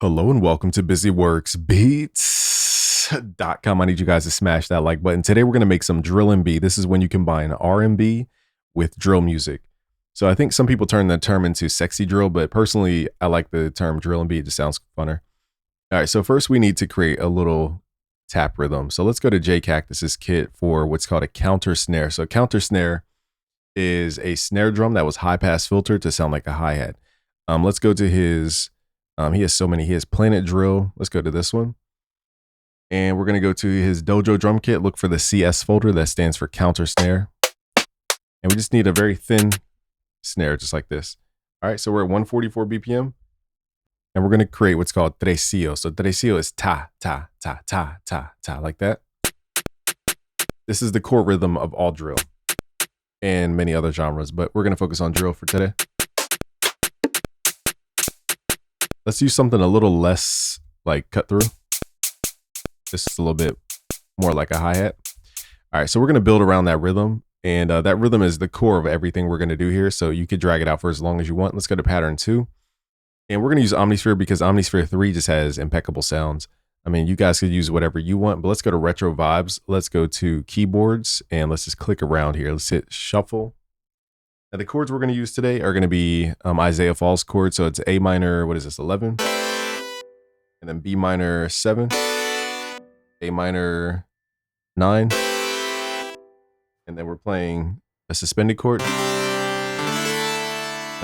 Hello and welcome to busyworksbeats.com. I need you guys to smash that like button. Today we're going to make some drill and B. This is when you combine R&B with drill music. So I think some people turn the term into sexy drill, but personally I like the term drill and B. It just sounds funner. All right, so first we need to create a little tap rhythm. So let's go to JCactus's kit for what's called a counter snare. So a counter snare is a snare drum that was high pass filtered to sound like a hi-hat. Let's go to his he has so many. He has Planet Drill. Let's go to this one. And we're going to go to his Dojo drum kit. Look for the CS folder that stands for counter snare. And we just need a very thin snare, just like this. All right, so we're at 144 BPM. And we're going to create what's called tresillo. So tresillo is ta, ta, ta, ta, ta, ta, like that. This is the core rhythm of all drill and many other genres, but we're going to focus on drill for today. Let's use something a little less like cut through. This is a little bit more like a hi-hat. All right, so we're going to build around that rhythm. And that rhythm is the core of everything we're going to do here. So you could drag it out for as long as you want. Let's go to pattern 2. And we're going to use Omnisphere because Omnisphere 3 just has impeccable sounds. I mean, you guys could use whatever you want, but let's go to retro vibes. Let's go to keyboards and let's just click around here. Let's hit shuffle. Now the chords we're going to use today are going to be Isaiah Falls chord. So it's A minor, what is this, 11? And then B minor 7, A minor 9. And then we're playing a suspended chord and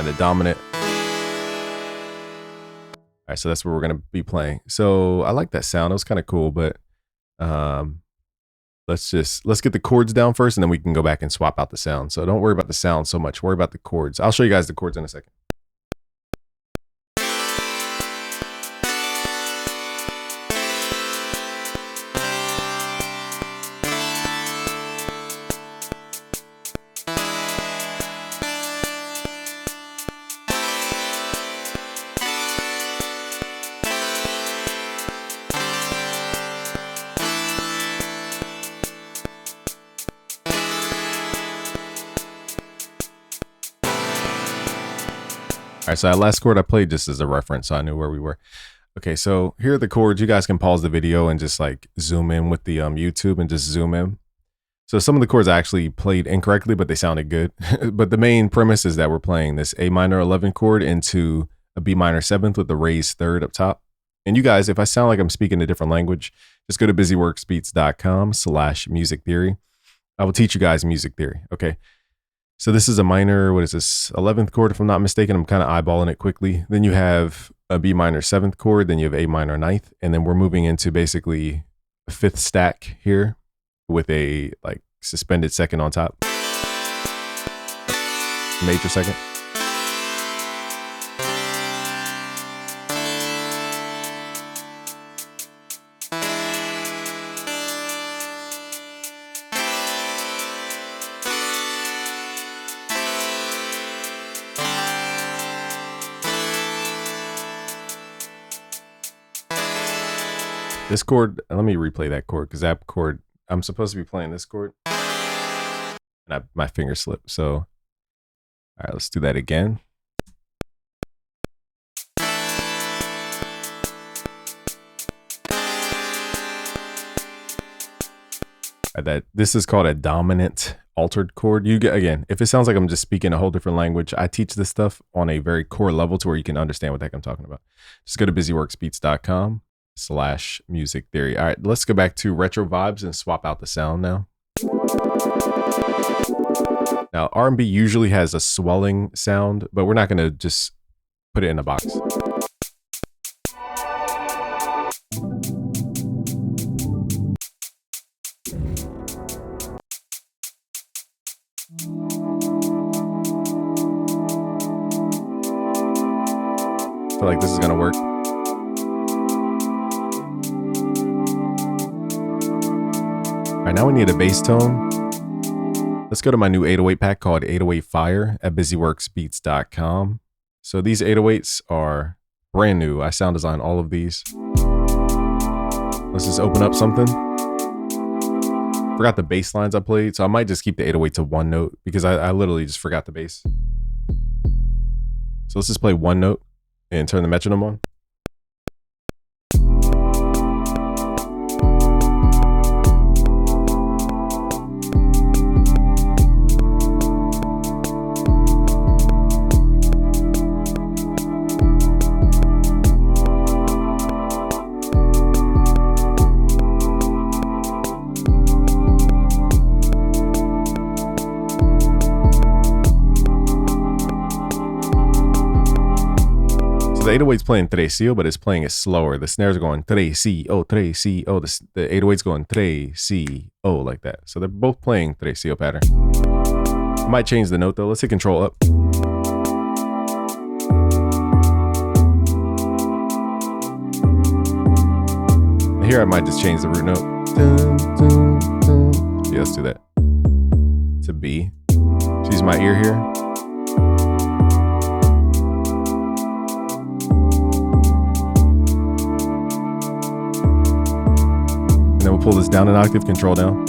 a dominant. All right, so that's what we're going to be playing. So I like that sound. It was kind of cool, but let's get the chords down first and then we can go back and swap out the sound. So don't worry about the sound so much. Worry about the chords. I'll show you guys the chords in a second. All right, so that last chord I played just as a reference, so I knew where we were. Okay, so here are the chords. You guys can pause the video and just like zoom in with the YouTube and just zoom in. So some of the chords I actually played incorrectly, but they sounded good. But the main premise is that we're playing this A minor 11 chord into a B minor 7th with the raised 3rd up top. And you guys, if I sound like I'm speaking a different language, just go to busyworksbeats.com/music theory. I will teach you guys music theory, okay? So this is a minor, what is this, 11th chord if I'm not mistaken. I'm kind of eyeballing it quickly. Then you have a B minor 7th chord, then you have A minor 9th, and then we're moving into basically a 5th stack here with a like suspended 2nd on top. Major 2nd. This chord, let me replay that chord because that chord, I'm supposed to be playing this chord and my finger slipped. So, all right, let's do that again. This is called a dominant altered chord. You get, again, if it sounds like I'm just speaking a whole different language, I teach this stuff on a very core level to where you can understand what the heck I'm talking about. Just go to busyworksbeats.com/music theory. All right, let's go back to retro vibes and swap out the sound now. Now, R&B usually has a swelling sound, but we're not going to just put it in a box. I feel like this is going to work. All right, now we need a bass tone. Let's go to my new 808 pack called 808 Fire at busyworksbeats.com. So these 808s are brand new. I sound designed all of these. Let's just open up something. Forgot the bass lines I played, so I might just keep the 808 to one note because I literally just forgot the bass. So let's just play one note and turn the metronome on. the 808's playing trecio, but it's playing it slower. The snares are going trecio, trecio. The 808's going trecio like that. So they're both playing trecio pattern. I might change the note though. Let's hit control up. Here I might just change the root note. Yeah, let's do that. To B. Just use my ear here. And then we'll pull this down an octave, control down.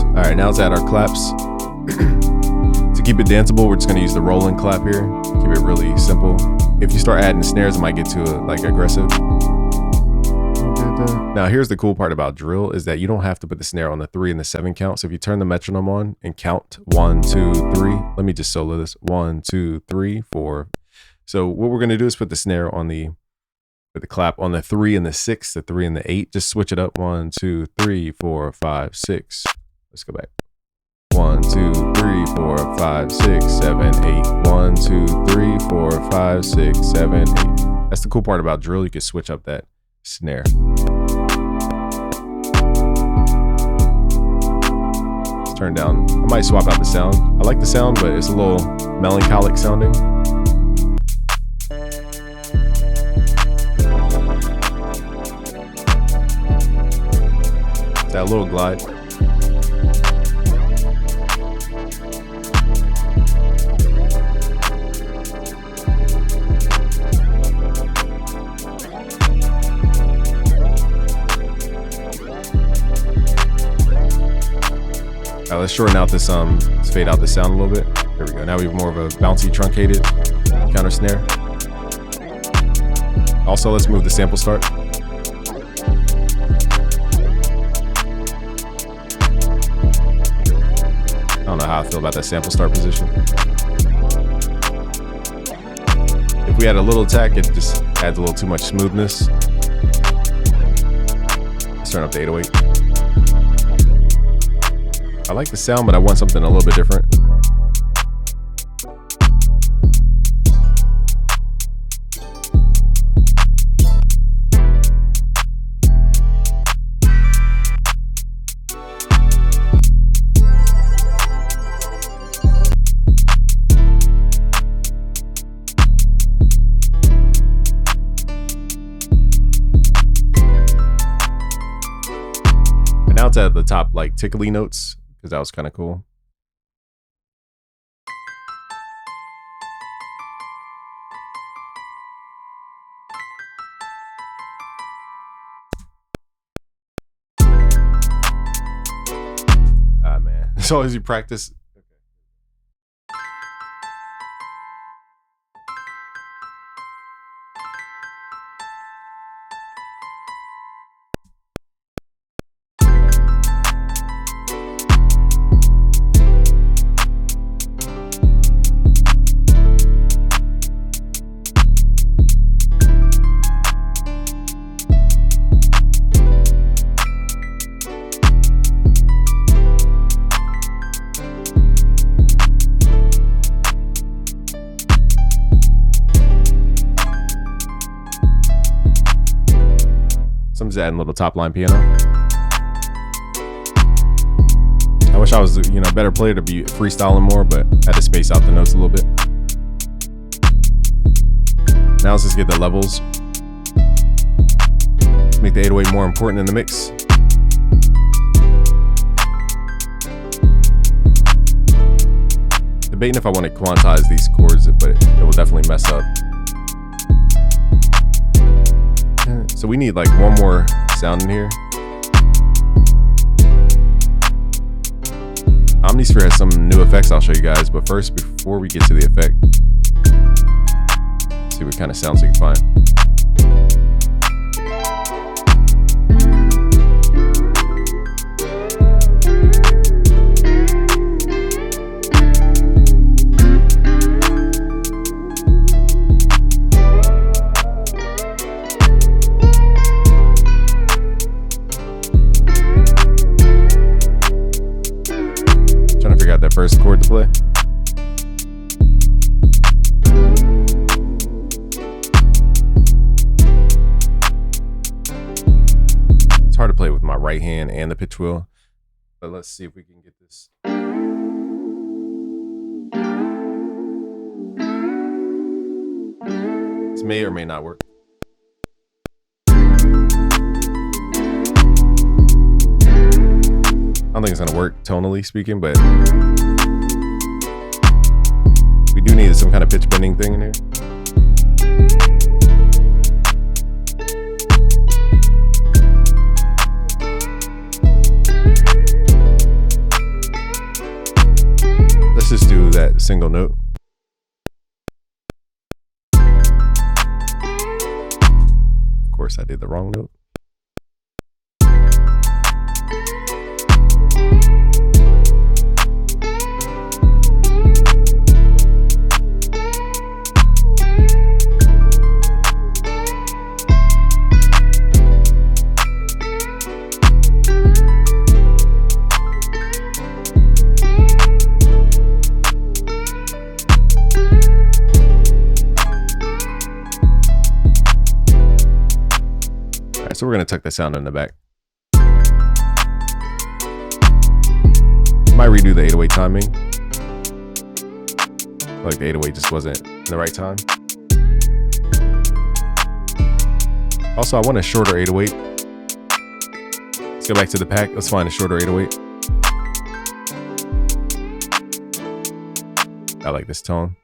All right, now let's add our claps. To keep it danceable, we're just gonna use the rolling clap here. Keep it really simple. If you start adding snares, it might get too aggressive. Now here's the cool part about drill is that you don't have to put the snare on the 3 and the 7 count. So if you turn the metronome on and count 1, 2, 3, let me just solo this 1, 2, 3, 4. So what we're gonna do is put the snare on the clap on the 3 and the 6, the 3 and the 8. Just switch it up. 1, 2, 3, 4, 5, 6. Let's go back. 1, 2, 3, 4, 5, 6, 7, 8. 1, 2, 3, 4, 5, 6, 7, 8. That's the cool part about drill. You can switch up that snare. Let's turn down. I might swap out the sound. I like the sound, but it's a little melancholic sounding. It's that little glide. Let's shorten out this, let's fade out the sound a little bit. There we go. Now we have more of a bouncy, truncated counter snare. Also, let's move the sample start. I don't know how I feel about that sample start position. If we had a little attack, it just adds a little too much smoothness. Let's turn up the 808. I like the sound, but I want something a little bit different. And now it's at the top, like tickly notes. Because that was kind of cool. Ah, man. As long as you practice. So I'm just adding a little top line piano. I wish I was, a better player to be freestyling more, but I had to space out the notes a little bit. Now let's just get the levels. Make the 808 more important in the mix. Debating if I want to quantize these chords, but it will definitely mess up. So we need like one more sound in here. Omnisphere has some new effects I'll show you guys, but first, before we get to the effect, see what kind of sounds we can find. First chord to play. right hand and the pitch wheel. But let's see if we can get this. This may or may not work. I don't think it's gonna work tonally speaking, but we do need some kind of pitch bending thing in here. Let's just do that single note. Of course, I did the wrong note. So we're going to tuck the sound in the back. Might redo the 808 timing. Like the 808 just wasn't in the right time. Also, I want a shorter 808. Let's go back to the pack. Let's find a shorter 808. I like this tone.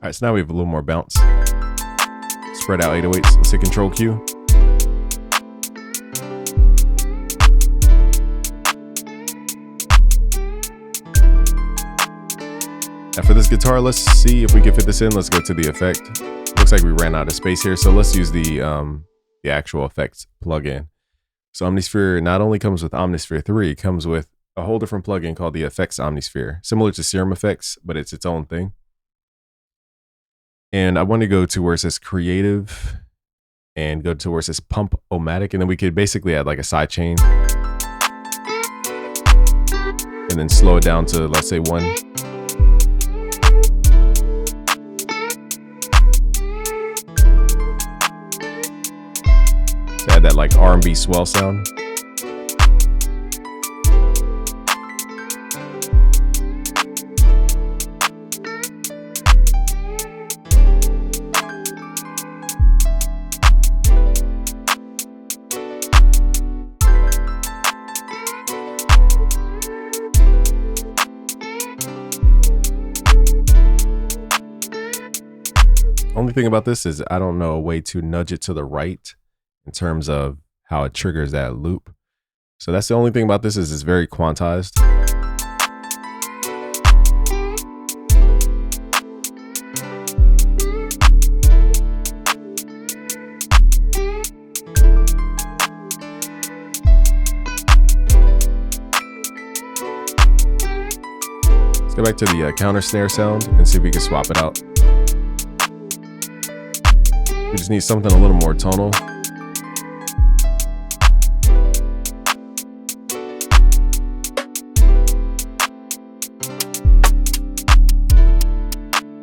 All right, so now we have a little more bounce. Spread out 808s. Let's hit Control Q. Now for this guitar, let's see if we can fit this in. Let's go to the effect. Looks like we ran out of space here, so let's use the actual effects plugin. So Omnisphere not only comes with Omnisphere 3, it comes with a whole different plugin called the Effects Omnisphere, similar to Serum Effects, but it's its own thing. And I want to go to where it says Creative and go to where it says Pump-O-Matic, and then we could basically add like a side chain and then slow it down to, let's say, 1. To add that like R&B swell sound. Only thing about this is I don't know a way to nudge it to the right in terms of how it triggers that loop. So that's the only thing about this is it's very quantized. Let's go back to the counter snare sound and see if we can swap it out. We just need something a little more tonal.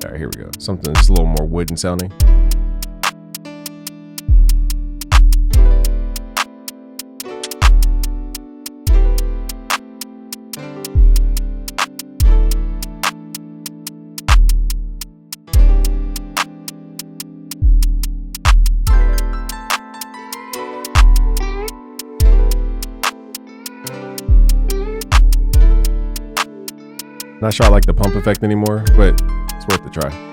All right, here we go. Something that's a little more wooden sounding. Not sure I like the pump effect anymore, but it's worth a try.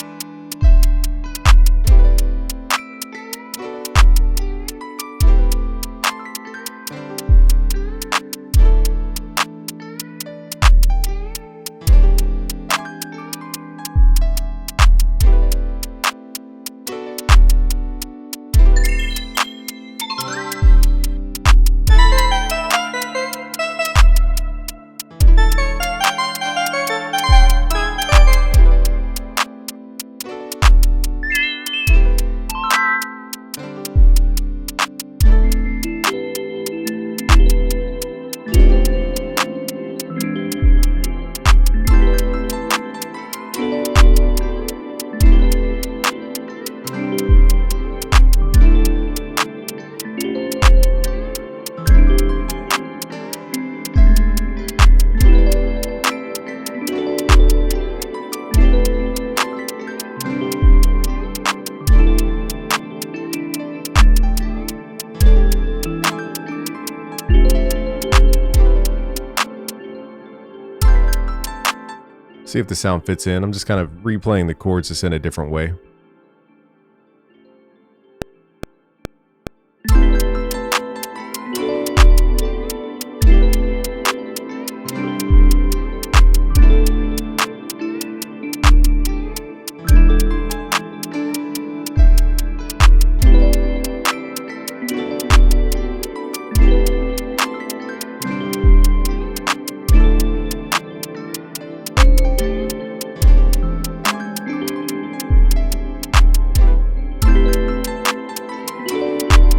See if the sound fits in. I'm just kind of replaying the chords just in a different way.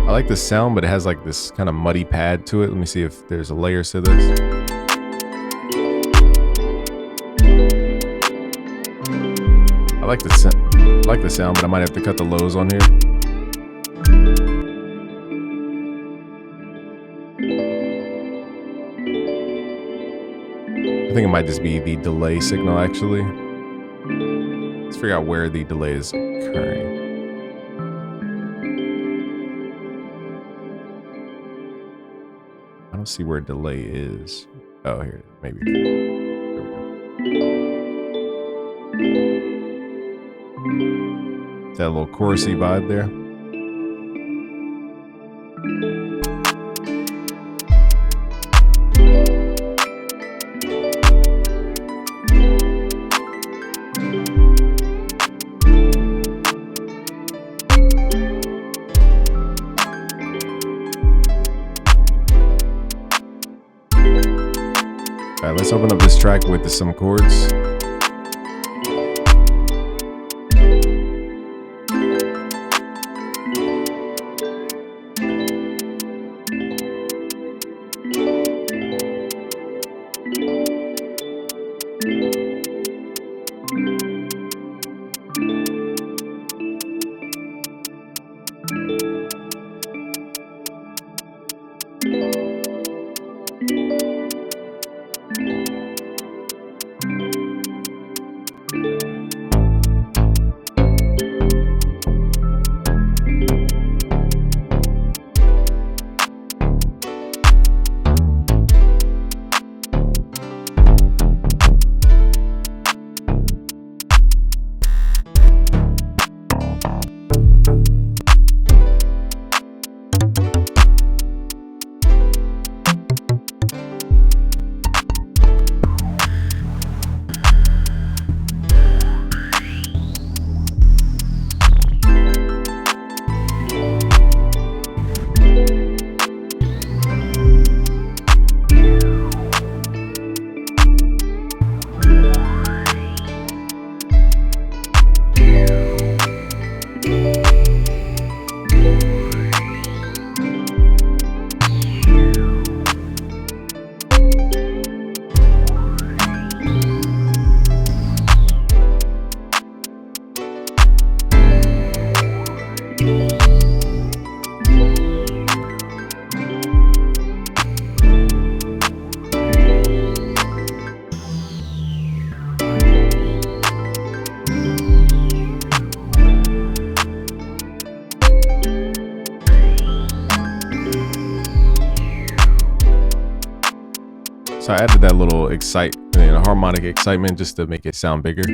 I like the sound, but it has like this kind of muddy pad to it. Let me see if there's a layers to this. I like the sound, but I might have to cut the lows on here. I think it might just be the delay signal actually. Let's figure out where the delay is occurring. I don't see where delay is. Oh, here, maybe. There we go. That little chorusy vibe there. All right, let's open up this track with some chords. So I added that little harmonic excitement just to make it sound bigger.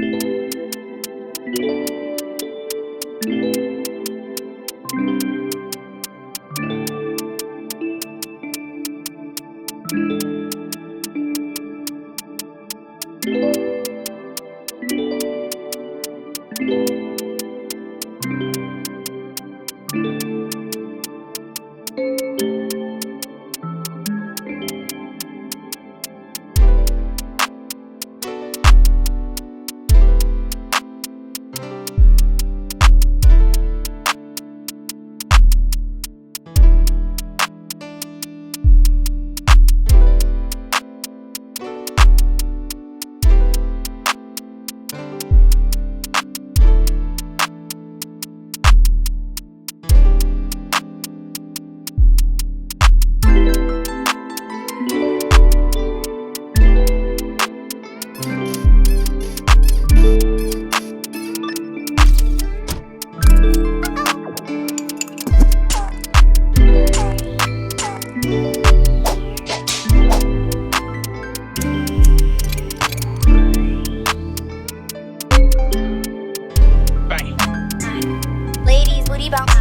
Ladies, booty bounce.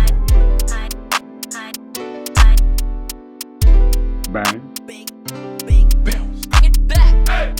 Bang. Get back.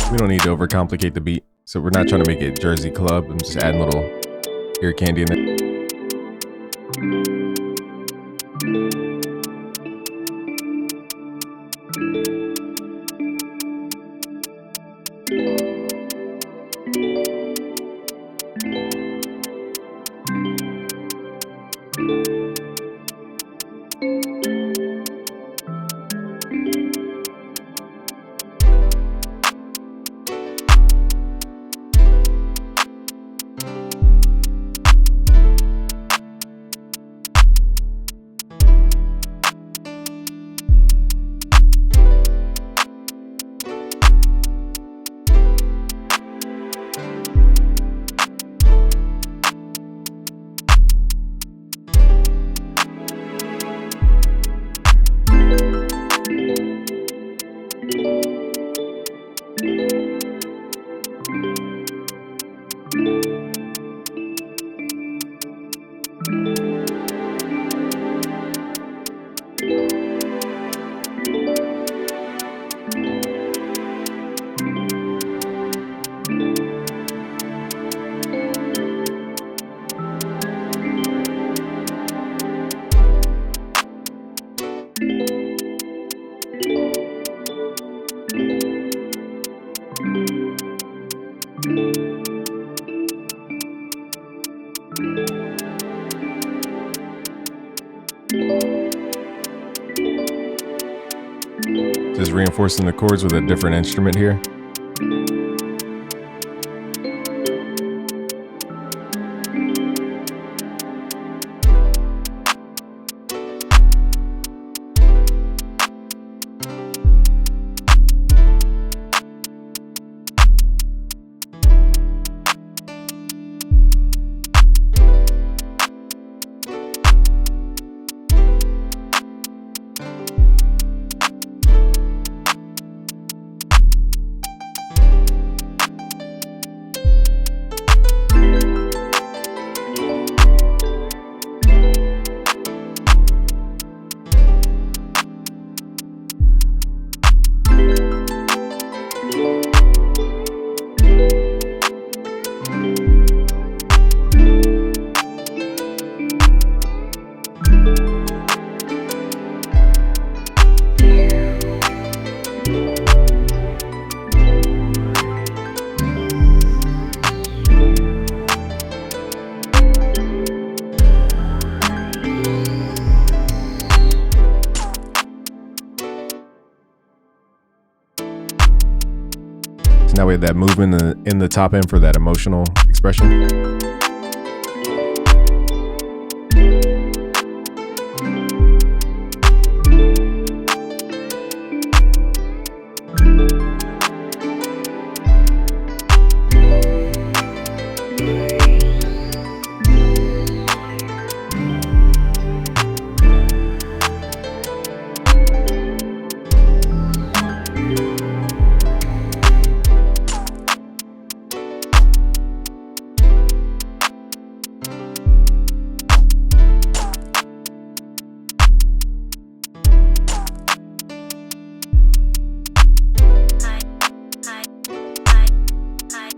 We don't need to overcomplicate the beat, so we're not trying to make it Jersey Club. I'm just adding a little ear candy in there. Just reinforcing the chords with a different instrument here. Now we have that movement in the top end for that emotional expression.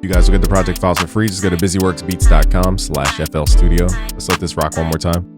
You guys will get the project files for free. Just go to busyworksbeats.com/FL Studio. Let's let this rock one more time.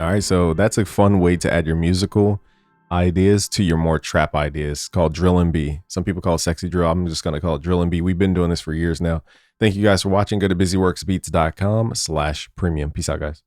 All right, so that's a fun way to add your musical ideas to your more trap ideas, called drill and B. Some people call it sexy drill. I'm just going to call it drill and B. We've been doing this for years now. Thank you guys for watching. Go to busyworksbeats.com/premium. Peace out, guys.